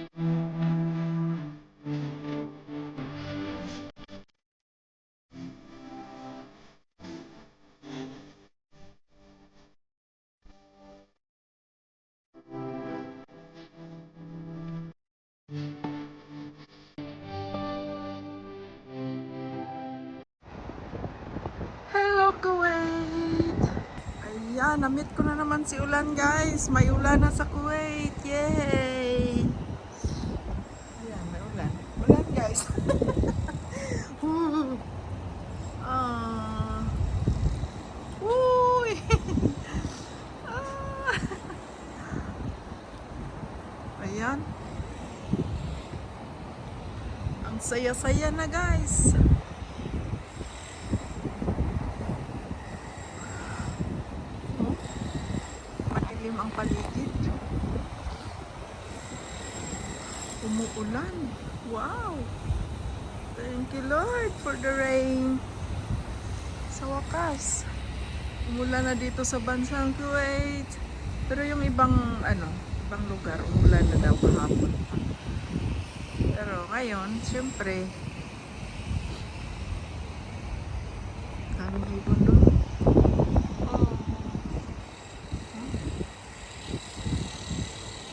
Hello Kuwait! Ayan, na-meet ko na naman si Ulan guys. May ulan na sa Kuwait. Yay! Ayan, may ulan. Ulan guys. Woo! Ah. Uy! Ah. Ayan. Ang saya-saya na guys. Oh, madilim ang paligid. Umuulan. Wow! Thank you Lord for the rain. Sa wakas, umulan na dito sa bansang Kuwait. Pero yung ibang ibang lugar, umulan na daw kahapon pa. Pero ngayon, syempre, daming ibon doon. Oh.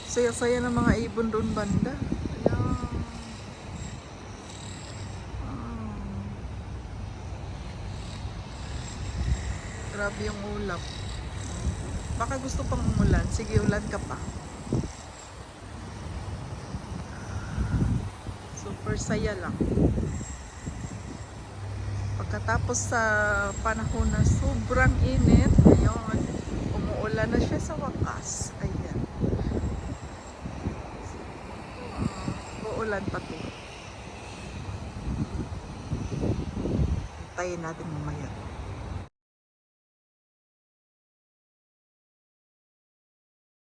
Saya-saya ng mga ibon doon banda. Ayan. Oh. Grabe yung ulap. Baka gusto pang umulan. Sige, ulan ka pa. Super saya lang. Pagkatapos sa panahon na sobrang init, ngayon, umuulan na siya sa wakas. Ayan. Uulan pa to. Tayin natin mamaya.